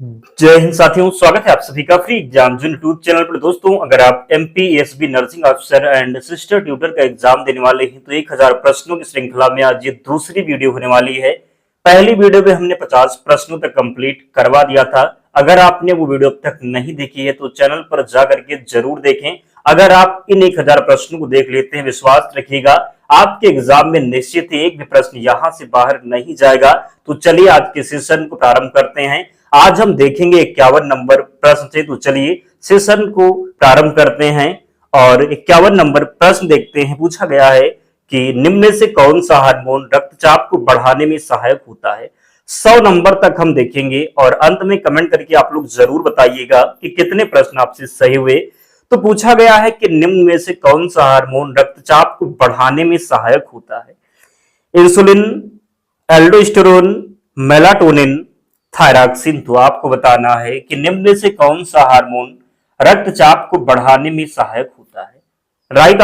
जय हिंद साथियों, स्वागत है आप सभी का फ्री एग्जाम जो यूट्यूब चैनल पर। दोस्तों, अगर आप MPSB nursing officer and sister tutor का एग्जाम देने वाले हैं तो 1000 प्रश्नों की श्रृंखला में आज ये दूसरी वीडियो होने वाली है। पहली वीडियो में हमने 50 प्रश्नों तक कंप्लीट करवा दिया था। अगर आपने वो वीडियो अब तक नहीं देखी है तो चैनल पर जाकर के जरूर देखें। अगर आप इन 1000 प्रश्नों को देख लेते हैं, विश्वास रखिएगा आपके एग्जाम में निश्चित ही एक भी प्रश्न यहां से बाहर नहीं जाएगा। तो चलिए आज के सेशन को प्रारंभ करते हैं। आज हम देखेंगे 51 नंबर प्रश्न से। तो चलिए सेशन को प्रारंभ करते हैं और 51 नंबर प्रश्न देखते हैं। पूछा गया है कि निम्न में से कौन सा हार्मोन रक्तचाप को बढ़ाने में सहायक होता है। 100 नंबर तक हम देखेंगे और अंत में कमेंट करके आप लोग जरूर बताइएगा कि कितने प्रश्न आपसे सही हुए। तो पूछा गया है कि निम्न में से कौन सा हार्मोन रक्तचाप को बढ़ाने में सहायक होता है। Insulin, aldosterone, melatonin, thyroxine. तो आपको बताना है कि निम्न में से कौन सा हार्मोन रक्तचाप को बढ़ाने में सहायक होता है। राइट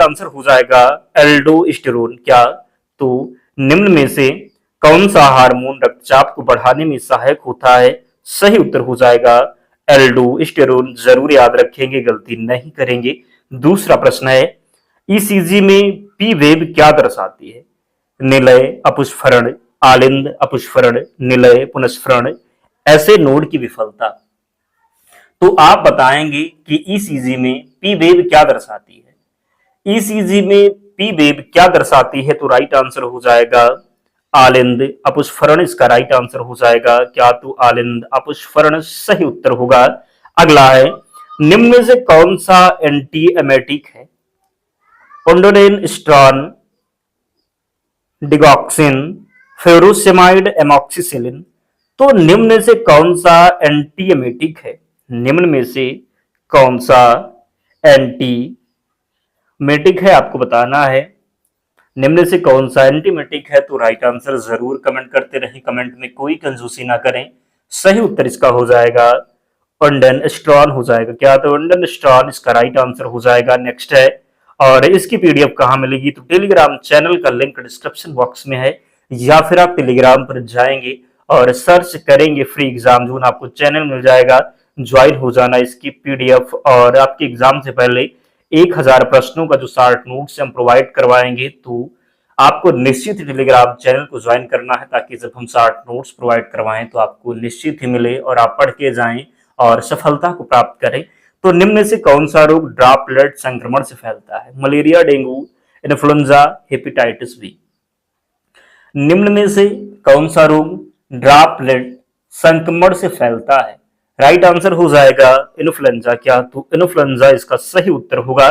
आंसर हो जाएगा एल्डोस्टेरोन। क्या? तो निम्न में से कौन सा हार्मोन रक्तचाप को बढ़ाने में सहायक होता है? सही उत्तर हो जाएगा एल्डोस्टेरोन। जरूर याद रखेंगे, गलती नहीं करेंगे। दूसरा प्रश्न है, ईसीजी में पी वेव क्या दर्शाती है? निलय, अपस्फरण, आलिंद, अपस्फरण, निलय, पुनस्फरण, ऐसे नोड की विफलता। तो आप बताएंगे कि ईसीजी में पी वेव क्या दर्शाती है। ईसीजी में पी वेव क्या दर्शाती है? तो राइट आंसर हो जाएगा आलिंद, अपस्फरण इसका राइट आंसर हो जाएगा। क्या? तो आलिंद, अपस्फरण सही उत्तर होगा। अगला है, निम्न में से कौन सा एंटी एमेटिक है? ओंडोनिन, स्ट्रॉन, डिगॉक्सिन, फ्यूरोसेमाइड, एमॉक्सिसिलिन। तो निम्न में से कौन सा एंटी एमेटिक है? निम्न में से कौन सा एंटी मेटिक है आपको बताना है। निम्न से कौन सा एंटीमेटिक है? तो राइट आंसर जरूर कमेंट करते रहें, कमेंट में कोई कंजूसी ना करें। सही उत्तर इसका हो जाएगा ओंडन स्ट्रॉन हो जाएगा। क्या? तो ओंडन स्ट्रॉन इसका राइट आंसर हो जाएगा। नेक्स्ट है, और इसकी पीडीएफ कहाँ मिलेगी? तो टेलीग्राम चैनल का लिंक डिस्क्रिप्शन बॉक्स में है, या फिर आप टेलीग्राम पर जाएंगे और सर्च करेंगे फ्री एग्जाम जोन, आपको चैनल मिल जाएगा। ज्वाइन हो जाना इसकी पीडीएफ। और आपके एग्जाम से पहले 1000 प्रश्नों का जो शार्ट नोट्स हम प्रोवाइड करवाएंगे, तो आपको निश्चित ही टेलीग्राम चैनल को ज्वाइन करना है, ताकि जब हम शार्ट नोट्स प्रोवाइड करवाएं तो आपको निश्चित ही मिले और आप पढ़ के जाएं और सफलता को प्राप्त करें। तो निम्न में से कौन सा रोग ड्रॉपलेट संक्रमण से फैलता है? Malaria, dengue, influenza, hepatitis B. निम्न में से कौन सा रोग ड्रॉपलेट संक्रमण से फैलता है? राइट आंसर हो जाएगा इन्फ्लुएंजा। क्या? तो इन्फ्लुएंजा इसका सही उत्तर होगा।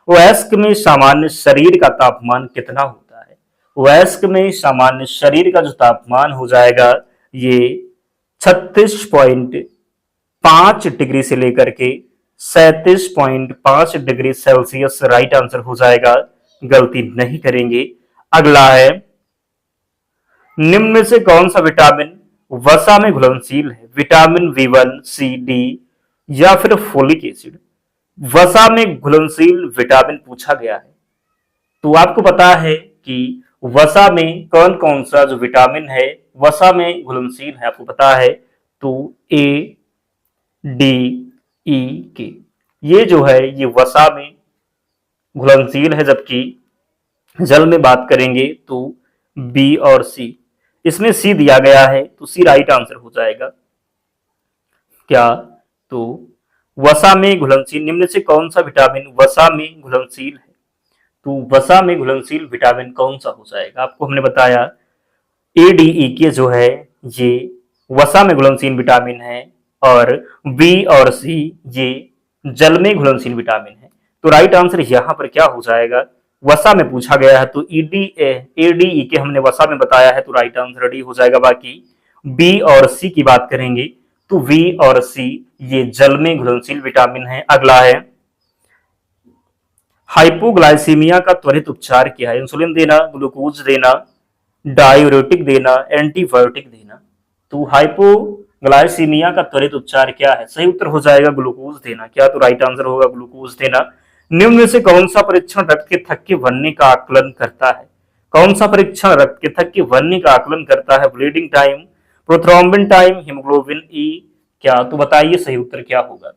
वयस्क में सामान्य शरीर का तापमान कितना होता है? वयस्क में सामान्य शरीर का जो तापमान हो जाएगा ये 36.5 डिग्री से लेकर के 37.5 डिग्री सेल्सियस राइट आंसर हो जाएगा। गलती नहीं करेंगे। अगला है, निम्न में से कौन सा विटामिन वसा में घुलनशील है? विटामिन बी1, सी, डी या फिर फोलिक एसिड। वसा में घुलनशील विटामिन पूछा गया है। तो आपको पता है कि वसा में कौन कौन सा जो विटामिन है वसा में घुलनशील है, आपको पता है। तो ए, डी, ई, के, ये जो है ये वसा में घुलनशील है, जबकि जल में बात करेंगे तो बी और सी। इसमें सी दिया गया है तो सी राइट आंसर हो जाएगा। क्या? तो वसा में घुलनशील, निम्न से कौन सा विटामिन वसा में घुलनशील है? तो वसा में घुलनशील विटामिन कौन सा हो जाएगा? आपको हमने बताया एडीई के जो है ये वसा में घुलनशील विटामिन है, और बी और सी ये जल में घुलनशील विटामिन है। तो राइट आंसर यहां पर क्या हो जाएगा? वसा में पूछा गया है तो एडीई के हमने वसा में बताया है, तो राइट आंसर डी हो जाएगा। बाकी बी और सी की बात करेंगे तो वी और सी ये जल में घुलनशील विटामिन है। अगला है, हाइपोग्लाइसीमिया का त्वरित उपचार क्या है? इंसुलिन देना, ग्लूकोज देना, डायूरेटिक देना, एंटीबायोटिक देना। तो हाइपोग्लाइसीमिया का त्वरित उपचार क्या है? सही उत्तर हो जाएगा ग्लूकोज देना। क्या? तो राइट आंसर होगा ग्लूकोज देना। निम्न में से कौन सा परीक्षण रक्त के थक्के बनने का आकलन करता है? कौन सा परीक्षण रक्त के थक्के बनने का आकलन करता है? Bleeding time, prothrombin time, haemoglobin ई, क्या? तो बताइए सही उत्तर क्या होगा।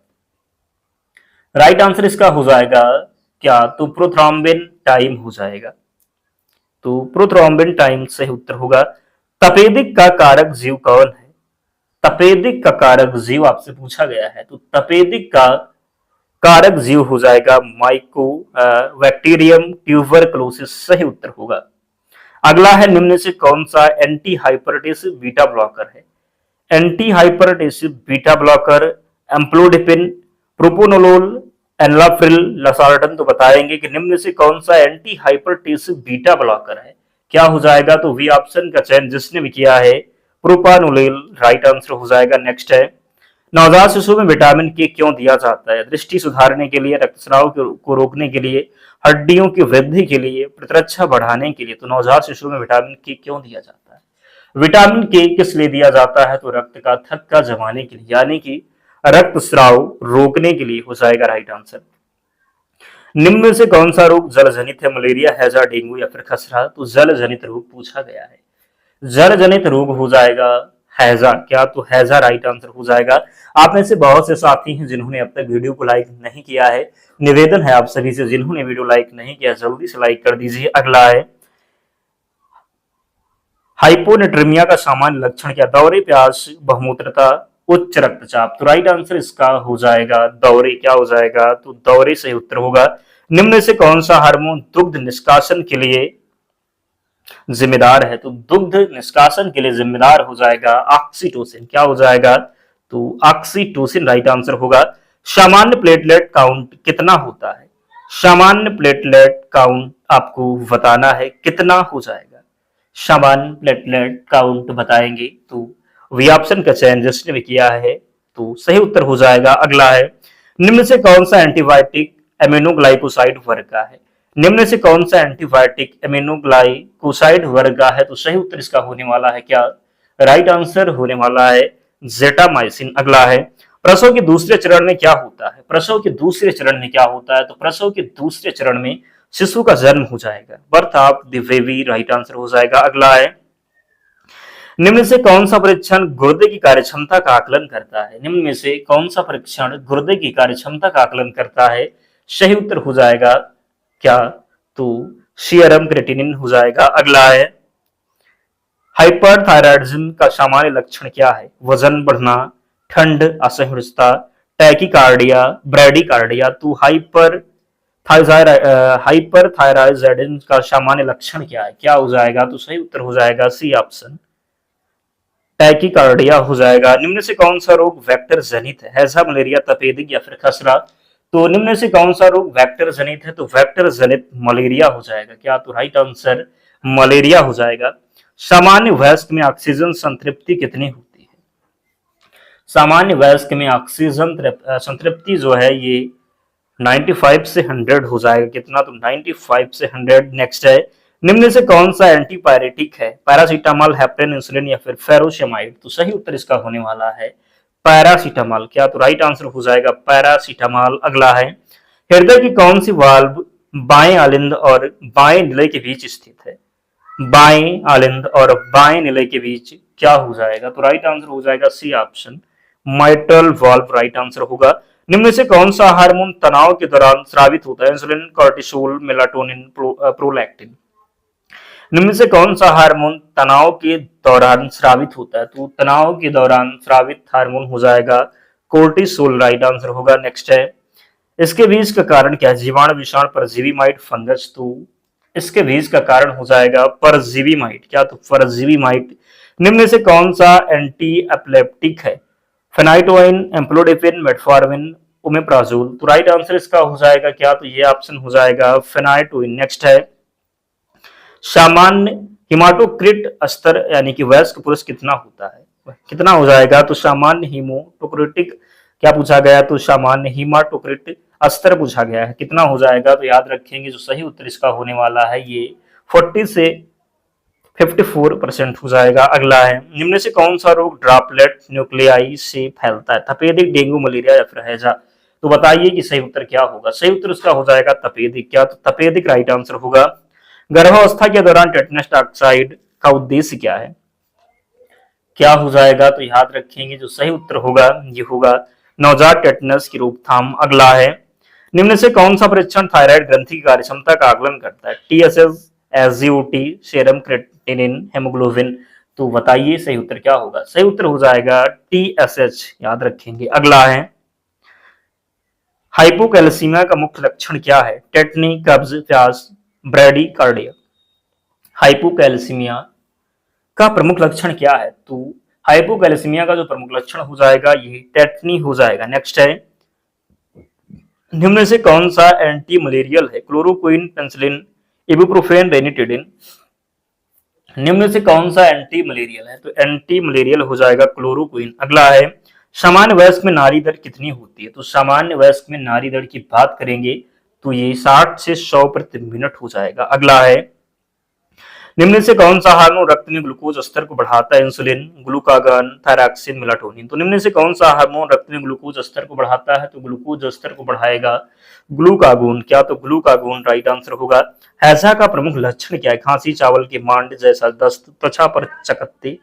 राइट आंसर इसका हो जाएगा क्या? तो प्रोथ्रोम्बिन टाइम हो जाएगा। तो प्रोथ्रोम्बिन टाइम सही उत्तर होगा। तपेदिक का कारक जीव कौन है? तपेदिक का कारक जीव आपसे पूछा गया है, तो तपेदिक का कारक जीव हो जाएगा माइको बैक्टीरियम ट्यूबरकुलोसिस, सही उत्तर होगा। अगला है, निम्न से कौन सा एंटी हाइपरटेसिव बीटा ब्लॉकर है? Anti hypertensive beta blocker amlodipine, propranolol, enalapril, losartan. तो बताएंगे कि निम्न से कौन सा एंटी हाइपरटेसिव बीटा ब्लॉकर है? क्या हो जाएगा? तो वी ऑप्शन का चयन जिसने भी किया है प्रोपानोलोल राइट आंसर हो जाएगा। नेक्स्ट है, नवजात शिशु में विटामिन के क्यों दिया जाता है? दृष्टि सुधारने के लिए, रक्तस्राव को रोकने के लिए, हड्डियों की वृद्धि के लिए, प्रतिरक्षा बढ़ाने के लिए। तो नवजात शिशु में विटामिन के क्यों दिया जाता है? विटामिन के किस लिए दिया जाता है? तो रक्त का थक्का जमाने के लिए, यानी कि रक्तस्राव रोकने के लिए हो जाएगा राइट आंसर। निम्न में से कौन सा रोग जल जनित है? मलेरिया, हैजा, डेंगू या फिर खसरा? तो जल जनित रोग पूछा गया है। जल जनित रोग हो जाएगा हैजा, क्या? तो हैजा राइट आंसर हो जाएगा। आप में से बहुत से साथी हैं जिन्होंने अब तक वीडियो को लाइक नहीं किया है। निवेदन है आप सभी से, जिन्होंने वीडियो लाइक नहीं किया जल्दी से लाइक कर दीजिए। अगला है, हाइपोनेट्रीमिया का सामान्य लक्षण क्या? दौरे, प्यास, बहुमूत्रता, उच्च रक्तचाप। तो राइट आंसर इसका हो जाएगा दौरे, क्या हो जाएगा? तो दौरे सही उत्तर होगा। निम्न से कौन सा हार्मोन दुग्ध निष्कासन के लिए जिम्मेदार है? तो दुग्ध निष्कासन के लिए जिम्मेदार हो जाएगा ऑक्सीटोसिन, क्या हो जाएगा? तो ऑक्सीटोसिन राइट आंसर होगा। सामान्य प्लेटलेट काउंट कितना होता है? सामान्य प्लेटलेट काउंट आपको बताना है, कितना हो जाएगा? सामान्य प्लेटलेट काउंट बताएंगे तो वी ऑप्शन का चयन जिसने भी किया है तो सही उत्तर हो जाएगा। अगला है, निम्न से कौन सा एंटीबायोटिक एमिनोग्लाइकोसाइड वर्ग का है? निम्न से कौन सा एंटीबायोटिक एमिनोग्लाइकोसाइड वर्ग का है? तो सही उत्तर इसका होने वाला है क्या? राइट आंसर होने वाला है जेटामाइसिन। अगला है, प्रसव के दूसरे चरण में क्या होता है? प्रसव के दूसरे चरण में क्या होता है? तो प्रसव के दूसरे चरण में शिशु का जन्म हो जाएगा, birth of the baby right answer हो जाएगा। अगला है, निम्न से कौन सा परीक्षण गुर्दे की कार्यक्षमता का आकलन करता है? निम्न में से कौन सा परीक्षण गुर्दे की कार्यक्षमता का आकलन करता है? सही उत्तर हो जाएगा क्या? तो सीरम क्रेटिनिन हो जाएगा। अगला है, हाइपरथायराइडिज्म का सामान्य लक्षण क्या है? वजन बढ़ना, ठंड, असहिष्णुता, टैकीकार्डिया, ब्रैडीकार्डिया। तो हाइपरथायराइडिज्म का सामान्य लक्षण क्या है? क्या हो जाएगा? तो सही उत्तर हो जाएगा सी ऑप्शन, टैकीकार्डिया हो जाएगा। निम्न से कौन सा रोग वेक्टर जनित है? हैजा, मलेरिया, तपेदिक या फिर खसरा? तो निम्न से कौन सा रोग वेक्टर जनित है? तो वेक्टर जनित मलेरिया हो जाएगा, क्या? तो राइट आंसर मलेरिया हो जाएगा। सामान्य वयस्क में ऑक्सीजन संतृप्ति कितनी होती है? सामान्य वयस्क में ऑक्सीजन संतृप्ति जो है ये 95 से 100 हो जाएगा, कितना? तो 95 से 100। नेक्स्ट है, निम्न से कौन सा एंटीपायरेटिक है? पैरासीटामोल, हेपरिन, इंसुलिन या फिर फेरोशेमाइड? तो सही उत्तर इसका होने वाला है पैरासीटामोल, क्या? तो राइट आंसर हो जाएगा पैरासीटामोल। अगला है, हृदय की कौन सी वाल्व बाएं आलिंद और बाएं निलय के बीच स्थित है? बाएं आलिंद और बाएं निलय के बीच क्या हो जाएगा? तो राइट आंसर हो जाएगा C option, mitral valve right answer होगा। निम्न से कौन सा हार्मोन तनाव के दौरान स्रावित होता है? Insulin, cortisol, melatonin, prolactin. निम्न से कौन सा हार्मोन तनाव के दौरान स्रावित होता है? तो तनाव के दौरान स्रावित हार्मोन हो जाएगा कोर्टिसोल राइट आंसर होगा। नेक्स्ट है, इसके बीज का कारण क्या है? जीवाणु, विषाणु, परजीवी, माइट, फंगस। तो इसके बीज का कारण हो जाएगा परजीवी माइट, क्या? तो परजीवी माइट। निम्न से कौन सा एंटी एपिलेप्टिक है? फेनाइटोइन, एम्प्लोडेपिन, मेटफॉर्मिन, ओमेप्राजोल। तो राइट आंसर इसका हो जाएगा क्या? तो ये ऑप्शन हो जाएगा फेनाइटोइन। नेक्स्ट है, सामान्य हिमाटोक्रिट स्तर यानी कि वयस्क पुरुष कितना होता है? कितना हो जाएगा? तो सामान्य हिमोटोक्रिटिक क्या पूछा गया? तो सामान्य हिमाटोक्रिट स्तर पूछा गया है, कितना हो जाएगा? तो याद रखेंगे जो सही उत्तर इसका होने वाला है ये 40 से 54% हो जाएगा। अगला है, निम्न से कौन सा रोग ड्रॉपलेट न्यूक्लियाई से फैलता है? तपेदिक, डेंगू, मलेरिया या फिर हैजा? तो बताइए कि सही उत्तर क्या होगा? सही उत्तर इसका हो जाएगा तपेदिक, क्या? तो तपेदिक राइट आंसर होगा। गर्भावस्था के दौरान टेटनस टॉक्साइड का उद्देश्य क्या है? क्या हो जाएगा? तो याद रखेंगे जो सही उत्तर होगा ये होगा नवजात टेटनस की रोकथाम। अगला है, निम्न से कौन सा परीक्षण थायराइड ग्रंथि की कार्यक्षमता का आकलन करता है? TSH, SGOT, serum creatinine, haemoglobin. तो बताइए सही उत्तर क्या होगा? सही उत्तर हो जाएगा टीएसएच, याद रखेंगे। अगला है, हाइपोकैल्सीमिया का मुख्य लक्षण क्या है? टेटनी, कब्ज, प्यास, ब्रैडीकार्डिया। हाइपोकैल्सीमिया का प्रमुख लक्षण क्या है? तो हाइपोकैल्सीमिया का जो प्रमुख लक्षण हो जाएगा ये टेटनी हो जाएगा। नेक्स्ट है, निम्न से कौन सा एंटी मलेरियल है? Chloroquine, penicillin, ibuprofen, ranitidine. निम्न से कौन सा एंटी मलेरियल है? तो एंटी मलेरियल हो जाएगा क्लोरोक्विन। अगला है, सामान्य वयस्क में नाड़ी दर कितनी होती है? तो सामान्य वयस्क में नाड़ी दर की बात करेंगे तो ये 60 से 100 प्रति मिनट हो जाएगा। अगला है, निम्न से कौन सा हार्मोन रक्त में ग्लूकोज स्तर को बढ़ाता है? Insulin, glucagon, thyroxine, melatonin. तो निम्न से कौन सा हार्मोन रक्त में ग्लूकोज स्तर को बढ़ाता है? तो ग्लूकोज स्तर को बढ़ाएगा ग्लूकागोन। क्या? तो ग्लूकागोन राइट आंसर होगा। हैजा का प्रमुख लक्षण क्या है? खांसी, चावल के मांड जैसा दस्त, त्वचा पर चकत्ते,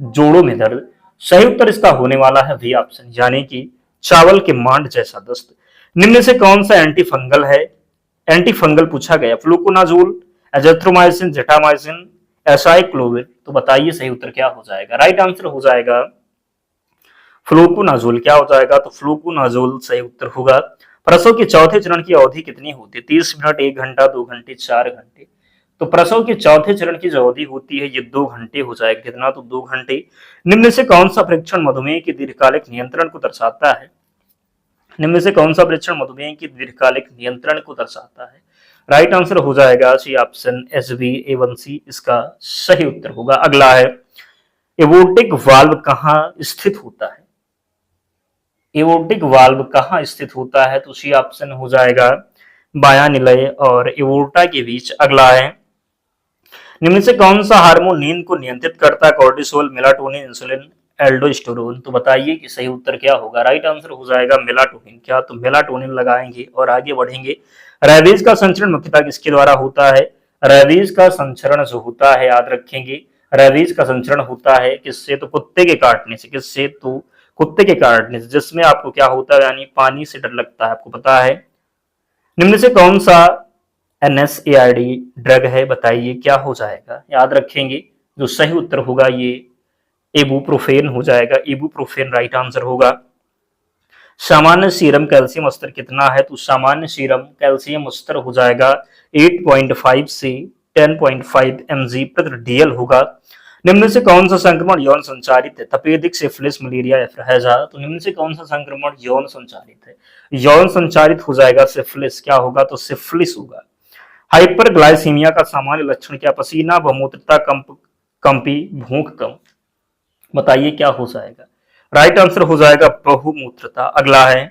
जोड़ों में दर्द। सही उत्तर इसका होने वाला है बी ऑप्शन, यानी कि चावल के मांड जैसा दस्त। निम्न से कौन सा एंटी फंगल है? एंटी फंगल पूछा गया, फ्लूकोनाजोल, एजिथ्रोमाइसिन, जेटामाइसिन, एसाइक्लोविर। तो बताइए सही उत्तर क्या हो जाएगा? राइट आंसर हो जाएगा फ्लूकोनाजोल। क्या हो जाएगा? तो फ्लूकोनाजोल सही उत्तर होगा। प्रसव के चौथे चरण की अवधि कितनी होती है? 30 मिनट, 1 घंटा, 2 घंटे, 4 घंटे। तो प्रसव के चौथे चरण की जो अवधि होती है ये 2 घंटे हो जाएगा। कितना? तो 2 घंटे। निम्न से कौन सा परीक्षण मधुमेह के दीर्घकालिक नियंत्रण को दर्शाता है? निम्न से कौन सा परीक्षण मधुमेह के दीर्घकालिक नियंत्रण को दर्शाता है? राइट आंसर हो जाएगा सी ऑप्शन, HbA1c इसका सही उत्तर होगा। अगला है, एवोर्टिक वाल्व कहाँ स्थित होता है? एवोर्टिक वाल्व कहाँ स्थित होता है? तो सी ऑप्शन हो जाएगा बायां निलय और एवोर्टा के बीच। अगला है, निम्न से कौन सा हार्मोन नींद को नियंत्रित करता है? Cortisol, melatonin, insulin, aldosterone. तो बताइए कि सही उत्तर क्या होगा? राइट आंसर हो जाएगा मेलाटोनिन। क्या? तो मेलाटोनिन लगाएंगे और आगे बढ़ेंगे। रेबीज का संचरण मुख्यतः किसके द्वारा होता है? रेबीज का संचरण जो होता है याद रखेंगे, रेबीज का संचरण होता है किससे? तो कुत्ते के काटने से। किससे? तो कुत्ते के काटने से, जिसमें आपको क्या होता है, यानी पानी से डर लगता है, आपको पता है। निम्न से कौन सा NSAID ड्रग है? बताइए क्या हो जाएगा? याद रखेंगे जो सही उत्तर होगा ये इबुप्रोफेन हो जाएगा। इबुप्रोफेन राइट आंसर होगा। सामान्य सीरम कैल्शियम स्तर कितना है? तो सामान्य सीरम कैल्शियम स्तर हो जाएगा 8.5 से 10.5 mg प्रति DL होगा। निम्न से कौन सा संक्रमण यौन संचारित है? तपेदिक, सिफिलिस, मलेरिया या फिर हैजा। तो निम्न से कौन सा संक्रमण यौन संचारित है? यौन संचारित हो जाएगा सिफिलिस। क्या होगा? तो सिफिलिस होगा। हाइपरग्लाइसीमिया का सामान्य लक्षण क्या? पसीना, बहुमूत्रता, कंपी, भूख कम। बताइए क्या हो जाएगा? राइट आंसर हो जाएगा बहुमूत्रता। अगला है,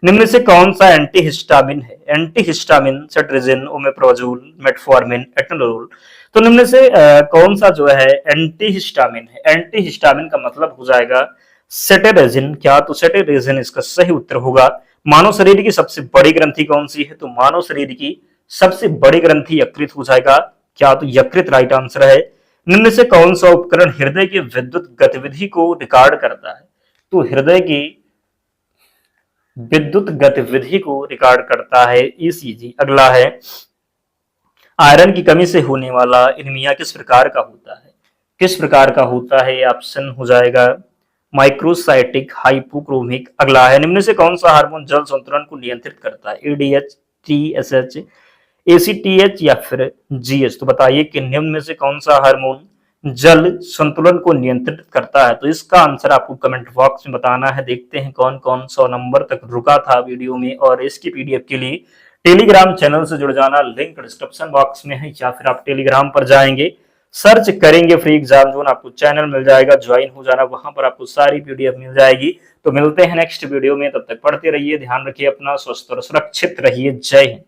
निम्न से कौन सा एंटीहिस्टामिन है? Antihistamine cetirizine, omeprazole, metformin, atenolol. तो निम्न से कौन सा जो है एंटीहिस्टामिन है? एंटीहिस्टामिन का मतलब हो जाएगा सेटेरेजिन। क्या? तो सेटेरेजिन इसका सही उत्तर होगा। मानव शरीर की सबसे बड़ी ग्रंथि कौन सी है? तो मानव शरीर की सबसे बड़ी ग्रंथि यकृत हो जाएगा। क्या? तो यकृत राइट आंसर है। निम्न से कौन सा उपकरण हृदय की विद्युत गतिविधि को रिकॉर्ड करता है? तो हृदय की विद्युत गतिविधि को रिकॉर्ड करता है ECG। अगला है, आयरन की कमी से होने वाला एनीमिया किस प्रकार का होता है? किस प्रकार का होता है? ऑप्शन हो जाएगा माइक्रोसाइटिक हाइपोक्रोमिक। अगला है, निम्न से कौन सा हार्मोन जल संतुलन को नियंत्रित करता है? ADH, TSH, ACTH या फिर GH। तो बताइए कि निम्न में से कौन सा हार्मोन जल संतुलन को नियंत्रित करता है? तो इसका आंसर आपको कमेंट बॉक्स में बताना है। देखते हैं कौन कौन 100 नंबर तक रुका था वीडियो में। और इसकी PDF के लिए टेलीग्राम चैनल से जुड़ जाना, लिंक डिस्क्रिप्शन बॉक्स में है, या फिर आप टेलीग्राम पर जाएंगे, सर्च करेंगे फ्री एग्जाम जोन, आपको चैनल मिल जाएगा, ज्वाइन हो जाना, वहां पर आपको सारी PDF मिल जाएगी। तो मिलते हैं नेक्स्ट वीडियो में, तब तक पढ़ते रहिए, ध्यान रखिए अपना, स्वस्थ और सुरक्षित रहिए। जय हिंद।